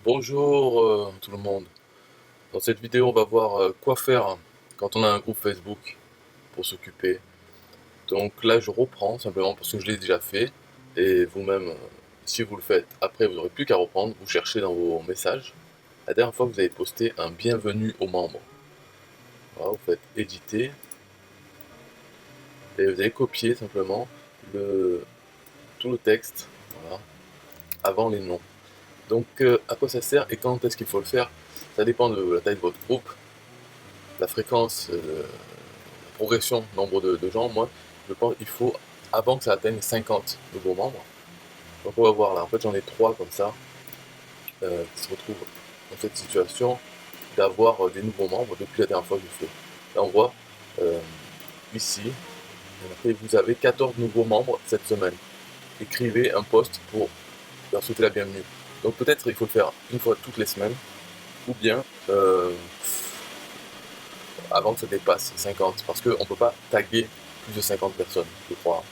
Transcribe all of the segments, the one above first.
Bonjour tout le monde. Dans cette vidéo, on va voir quoi faire quand on a un groupe Facebook pour s'occuper. Donc là, je reprends simplement parce que je l'ai déjà fait. Et vous-même, si vous le faites, après, vous n'aurez plus qu'à reprendre. Vous cherchez dans vos messages. La dernière fois, vous avez posté un bienvenue aux membres. Voilà, vous faites éditer et vous allez copier simplement le, tout le texte, voilà, avant les noms. Donc à quoi ça sert et quand est-ce qu'il faut le faire? Ça dépend de la taille de votre groupe, la fréquence, la progression, nombre de gens. Moi, je pense qu'il faut, avant que ça atteigne 50 nouveaux membres. Donc on va voir là, en fait j'en ai 3 comme ça, qui se retrouvent dans cette situation d'avoir des nouveaux membres depuis la dernière fois que je fais. Là on voit euh, ici, et vous avez 14 nouveaux membres cette semaine. Écrivez un post pour leur souhaiter la bienvenue. Donc peut-être il faut le faire une fois toutes les semaines, ou bien avant que ça dépasse 50, parce qu'on ne peut pas taguer plus de 50 personnes, je crois.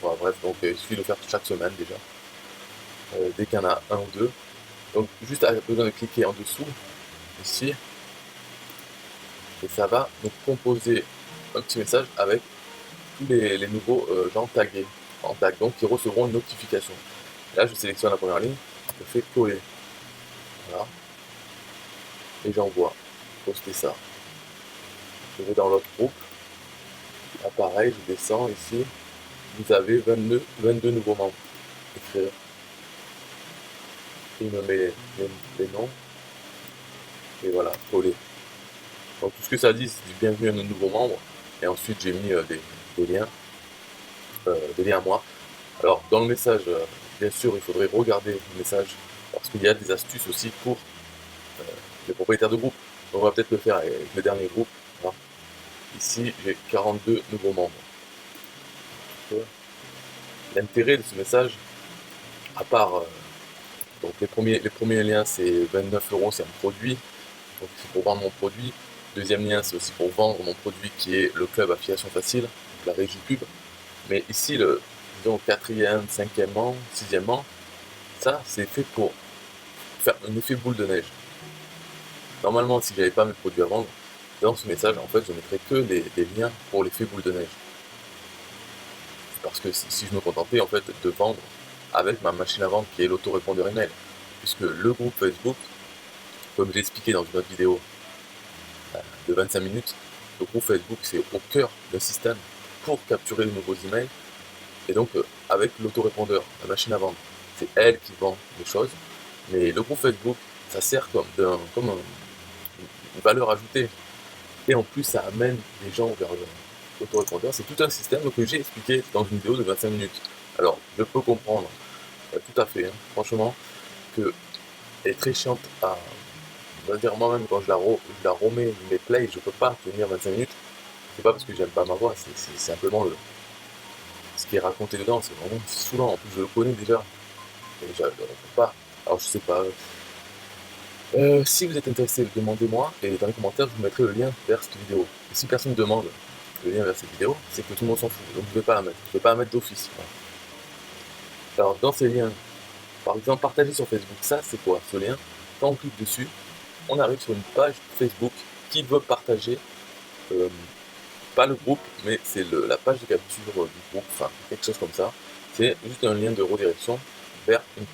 Voilà, bref, donc il suffit de le faire chaque semaine déjà, dès qu'il y en a un ou deux. Donc juste besoin de cliquer en dessous, ici, et ça va nous composer un petit message avec tous les nouveaux gens tagués, en tag, donc qui recevront une notification. Là, je sélectionne la première ligne, je fais coller, voilà, et j'envoie, poster ça. Je vais dans l'autre groupe, là pareil, je descends ici, vous avez 22 nouveaux membres. Écrire, il me met les noms, et voilà, coller. Donc tout ce que ça dit, c'est bienvenue à nos nouveaux membres, et ensuite j'ai mis des liens à moi. Alors dans le message, bien sûr, il faudrait regarder le message, parce qu'il y a des astuces aussi pour les propriétaires de groupe. On va peut-être le faire avec le dernier groupe. Voilà. Ici, j'ai 42 nouveaux membres. L'intérêt de ce message, à part donc les premiers liens, c'est 29 €, c'est un produit, donc c'est pour vendre mon produit. Deuxième lien, c'est aussi pour vendre mon produit qui est le club affiliation facile, donc la régie pub. Mais ici, disons, quatrième, cinquièmement, sixièmement, ça, c'est fait pour faire un effet boule de neige. Normalement, si j'avais pas mes produits à vendre, dans ce message, en fait, je mettrais que des liens pour l'effet boule de neige. Parce que si je me contentais, en fait, de vendre avec ma machine à vendre qui est l'autorépondeur email. Puisque le groupe Facebook, comme j'ai expliqué dans une autre vidéo de 25 minutes, le groupe Facebook, c'est au cœur d'un système pour capturer de nouveaux emails. Et donc, avec l'autorépondeur, la machine à vendre, c'est elle qui vend les choses. Mais le groupe Facebook, ça sert comme une valeur ajoutée. Et en plus, ça amène les gens vers l'autorépondeur. C'est tout un système que j'ai expliqué dans une vidéo de 25 minutes. Alors, je peux comprendre tout à fait, hein, franchement, qu'elle est très chiante à. On va dire moi-même, quand je la remets mes plays, je peux pas tenir 25 minutes. C'est pas parce que j'aime pas ma voix, c'est simplement ce qui est raconté dedans. C'est vraiment saoulant. En plus, je le connais déjà. Et je ne peux pas. Alors, je sais pas. Si vous êtes intéressé, demandez-moi et dans les commentaires, je vous mettrai le lien vers cette vidéo. Et si personne ne demande le lien vers cette vidéo, c'est que tout le monde s'en fout. Donc je ne vais pas la mettre. Je ne vais pas la mettre d'office. Voilà. Alors dans ces liens, par exemple, partager sur Facebook, ça c'est quoi ce lien? Quand on clique dessus, on arrive sur une page Facebook qui veut partager, euh, pas le groupe, mais c'est la page de capture du groupe, enfin quelque chose comme ça. C'est juste un lien de redirection vers une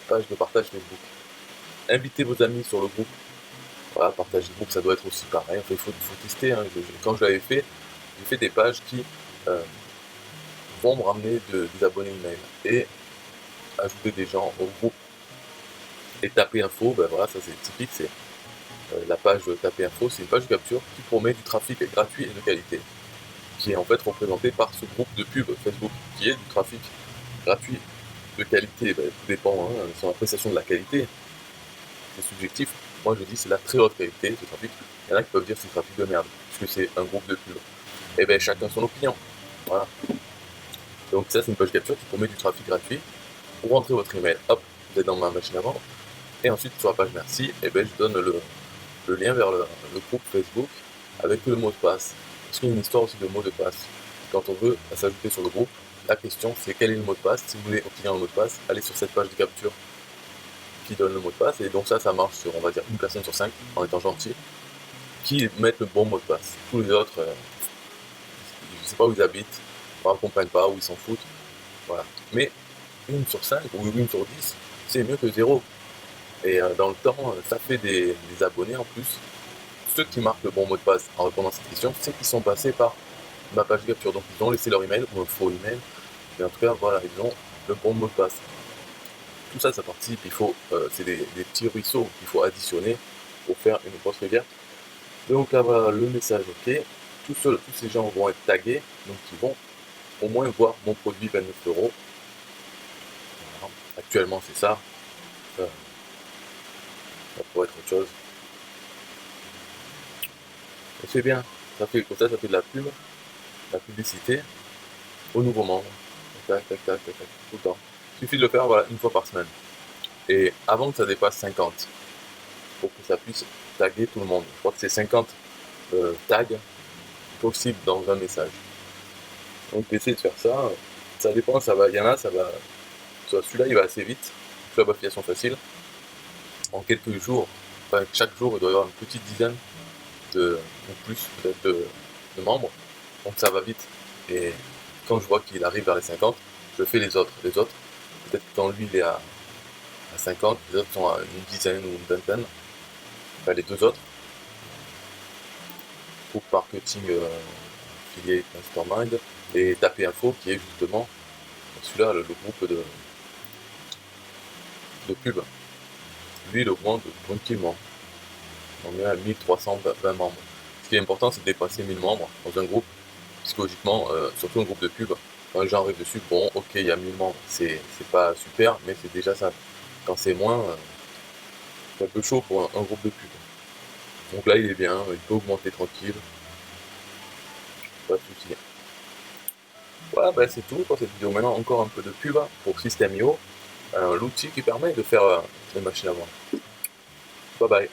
page de partage Facebook. Invitez vos amis sur le groupe. Voilà, partager le groupe, ça doit être aussi pareil. Enfin, il faut tester, hein. Quand je l'avais fait, j'ai fait des pages qui euh, vont me ramener des abonnés email et ajouter des gens au groupe. Et taper info, ben voilà, ça c'est typique, c'est la page taper info, c'est une page de capture qui promet du trafic gratuit et de qualité, qui est en fait représenté par ce groupe de pub Facebook, qui est du trafic gratuit de qualité. Ben, tout dépend, hein, son appréciation de la qualité, c'est subjectif. Moi je dis c'est la très haute qualité, ce trafic. Il y en a qui peuvent dire c'est du trafic de merde, puisque c'est un groupe de pub. Et bien chacun son opinion. Voilà. Donc ça c'est une page capture qui promet du trafic gratuit. Vous rentrez votre email, hop, vous êtes dans ma machine à vendre. Et ensuite sur la page merci, et ben je donne le lien vers le groupe Facebook avec le mot de passe. Parce qu'il y a une histoire aussi de mot de passe. Quand on veut s'ajouter sur le groupe, la question c'est quel est le mot de passe. Si vous voulez obtenir un mot de passe, allez sur cette page de capture qui donne le mot de passe, et donc ça marche sur, on va dire, une personne sur 5, en étant gentil, qui mettent le bon mot de passe. Tous les autres, je ne sais pas où ils habitent, ils ne comprennent pas, où ils s'en foutent, voilà. Mais une sur 5 ou une sur 10, c'est mieux que 0. Et dans le temps, ça fait des abonnés en plus. Ceux qui marquent le bon mot de passe en répondant à cette question, c'est qu'ils sont passés par ma page de capture. Donc ils ont laissé leur email ou un faux email. Mais en tout cas, voilà, ils ont le bon mot de passe. Tout ça, ça participe. Il faut, c'est des petits ruisseaux qu'il faut additionner pour faire une grosse rivière. Donc là, voilà, le message, ok. Tous ces gens vont être tagués, donc ils vont au moins voir mon produit 29 €. Voilà. Actuellement, c'est ça. Ça pourrait être autre chose. Et c'est bien. Ça fait comme ça fait de la pub, la publicité aux nouveaux membres. Tac, tac, tac, tac, tac, tout le temps. Il suffit de le faire, voilà, une fois par semaine. Et avant que ça dépasse 50, pour que ça puisse taguer tout le monde. Je crois que c'est 50 tags possibles dans un message. Donc essayez de faire ça. Ça dépend, ça va. Il y en a, ça va. Celui-là, il va assez vite. Club affiliation facile. En quelques jours, enfin, chaque jour, il doit y avoir une petite dizaine ou plus peut-être de membres. Donc ça va vite. Et quand je vois qu'il arrive vers les 50, je fais les autres. Les autres, peut-être quand lui il est à 50, les autres sont à une dizaine ou une vingtaine. Enfin, les deux autres. Groupe marketing affilié Mastermind et Taper Info qui est justement celui-là, le groupe de pub. Lui, il augmente tranquillement. On est à 1320 membres. Ce qui est important, c'est de dépasser 1000 membres dans un groupe. Psychologiquement, surtout un groupe de pub. Quand les gens arrivent dessus, bon, ok, il y a 1000 membres. C'est pas super, mais c'est déjà ça. Quand c'est moins, c'est un peu chaud pour un groupe de pub. Donc là, il est bien, il peut augmenter tranquille. Pas de souci. Voilà, ben c'est tout pour cette vidéo. Maintenant, encore un peu de pub pour System.io, l'outil qui permet de faire des machines à vendre. Bye bye.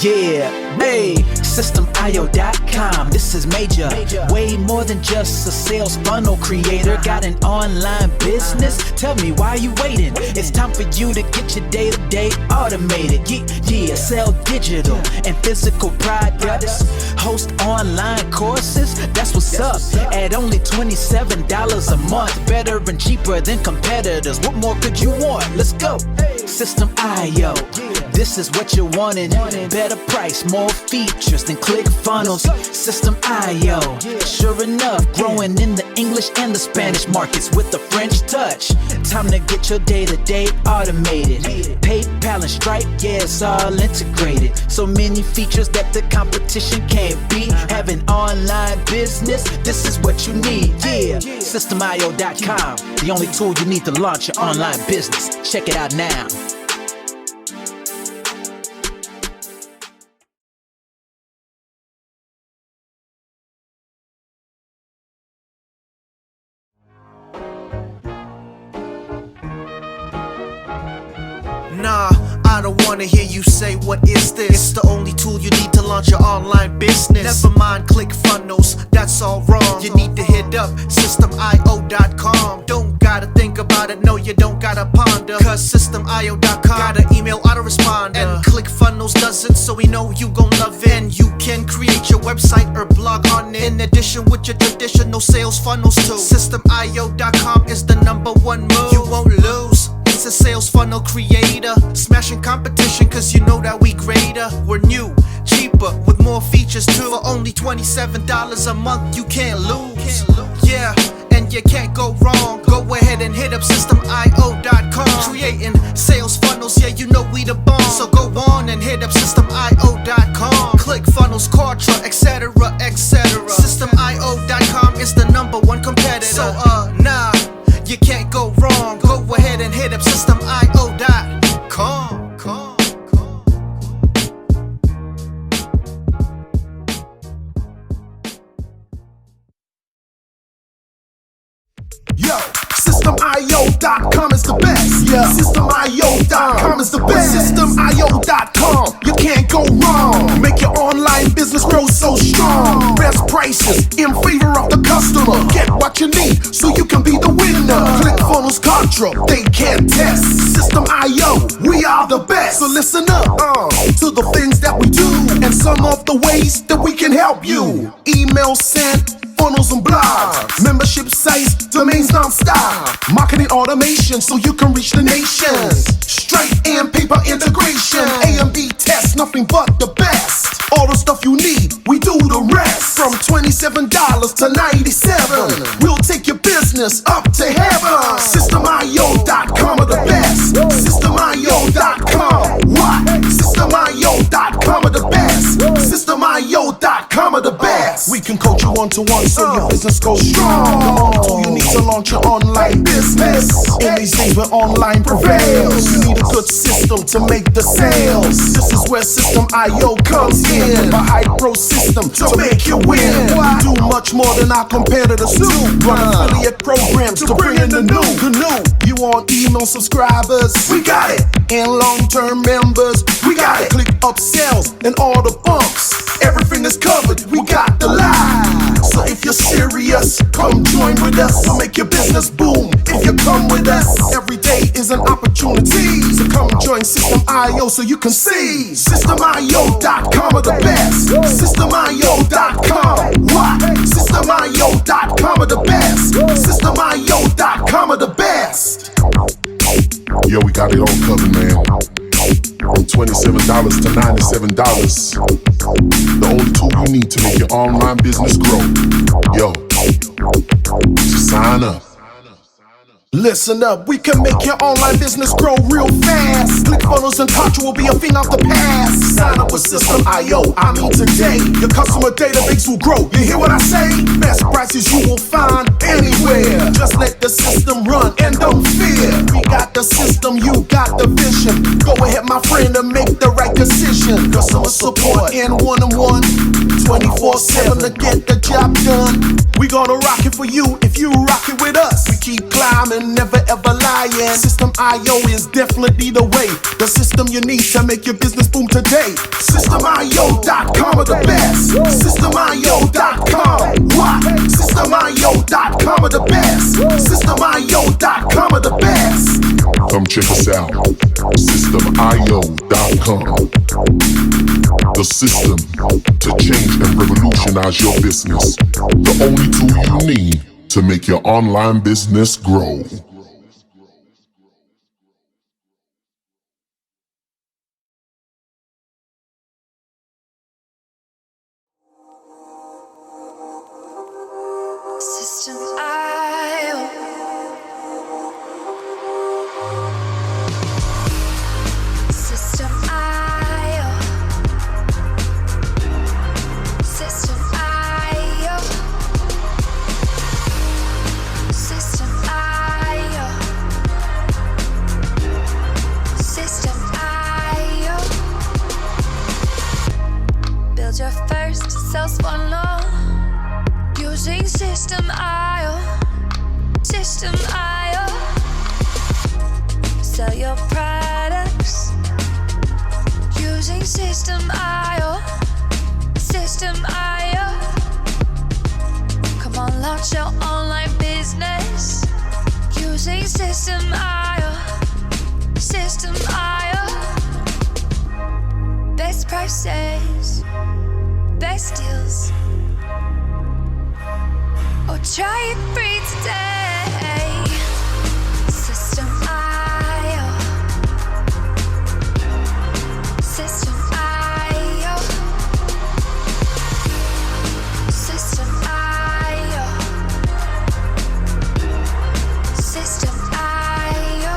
Yeah, hey, SystemIO.com, this is major. Way more than just a sales funnel creator. Got an online business? Tell me, why are you waiting? It's time for you to get your day-to-day automated. Yeah, sell digital and physical products. Host online courses, that's what's up. At only $27 a month. Better and cheaper than competitors. What more could you want? Let's go. System.io, this is what you're wanting. Better price, more features than ClickFunnels. System.io, sure enough, growing in the English and the Spanish markets with the French touch. Time to get your day-to-day automated. PayPal and Stripe, yeah, it's all integrated. So many features that the competition can't beat. Have an online business, this is what you need. Yeah, System.io.com, the only tool you need to launch your online business. Check it out now. Nah, I don't wanna hear you say what is this. It's the only tool you need to launch your online business. Never mind ClickFunnels, that's all wrong. You need to hit up System.io.com. Don't gotta think about it, no you don't gotta ponder. Cause System.io.com got an email autoresponder. And ClickFunnels does it, so we know you gon' love it. And you can create your website or blog on it. In addition with your traditional sales funnels too. System.io.com is the #1 move. You won't lose. It's a sales funnel creator, smashing competition cause you know that we greater. We're new, cheaper, with more features too. For only $27 a month, you can't lose. Yeah, and you can't go wrong. Go ahead and hit up System.io.com. Creating sales funnels, yeah, you know we the bomb. So go on and hit up System.io.com. ClickFunnels, Kartra, etc, etc. System.io.com is the #1 competitor. So nah, you can't go wrong. Go ahead and hit up System.io.com. Yo, System.io.com is the best. Yeah, System.io.com is the best. System.io.com, you can't go wrong. Make your online business grow so strong. Best price. prices in favor of the customer. Get what you need so you can be the winner. ClickFunnels Contra, they can't test. System.io, we are the best. So listen up to the things that we do and some of the ways that we can help you. Email sent, funnels and blogs, membership sites, domains non-stop, marketing automation so you can reach the nations. Straight and paper integration, A and B tests, nothing but the best. All the stuff you need, we do the rest. From $27 to $97, we'll take your business up to heaven. System.io.com are the best. System.io.com. What? System.io.com are the best. System.io.com are the best. We can coach you one-to-one so your business goes strong. So you need to launch your online business. In these days where online prevails, you need a good system to make the sales. This is where System.io comes in. A high-pro system to make you win. We do much more than our competitors do. Run affiliate programs to bring in the new. You want email subscribers? We got it. And long-term members? We got it. Click upsells and all the bumps. Everything is covered. We got the lie. So if you're serious, come join with us. We'll make your business boom. If you come with us, every day is an opportunity. So come join System.io so you can see. System.io.com are the best. System.io.com. What? System.io.com are the best. System.io.com are the best. Yo, we got it all covered, man. From $27 to $97. The only tool you need to make your online business grow. Yo, just sign up. Listen up, we can make your online business grow real fast. ClickFunnels and Contra will be a thing of the past. Sign up with System.io, I mean today. Your customer database will grow, you hear what I say? Best prices you will find anywhere. Just let the system run and don't fear. We got the system, you got the vision. Go ahead my friend and make the right decision. Customer support and one-on-one 24/7 to get the job done. We gonna rock it for you if you rock it with us. We keep climbing, never ever lying. System.io is definitely the way. The system you need to make your business boom today. System.io.com are the best. System.io.com. What? System.io.com are the best. System.io.com are the best. Come check us out. System.io.com. The system to change and revolutionize your business. The only tool you need to make your online business grow. System.io. System.io. System.io. System.io. System.io. Build your first sales funnel using System.io. System.io. Sell your products using System.io. System.io. Come on, launch your online business using System.io. System.io. Best prices, best deals. Or try it free today. System.io. System.io. System.io. System.io.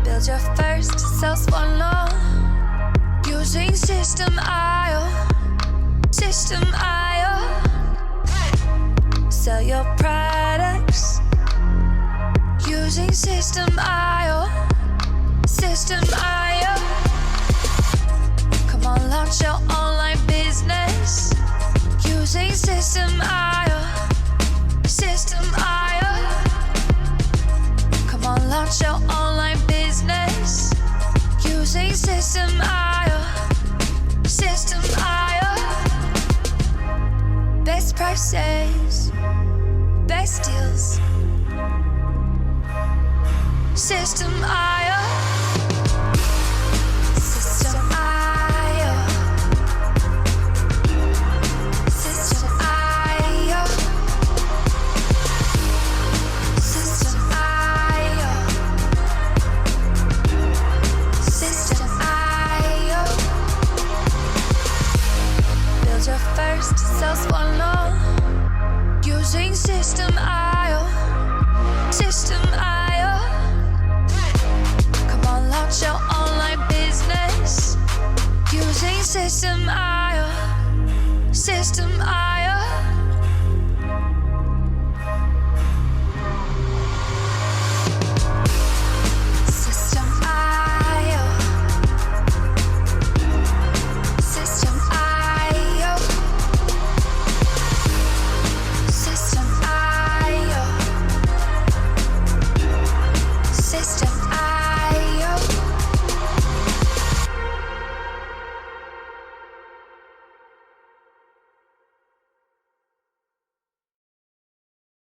Build your first sales funnel using System.io. System.io. Sell your products using System.io. System.io. Come on, launch your online business using System.io. System.io. Come on, launch your online business using System.io. System.io. prices, best deals. System I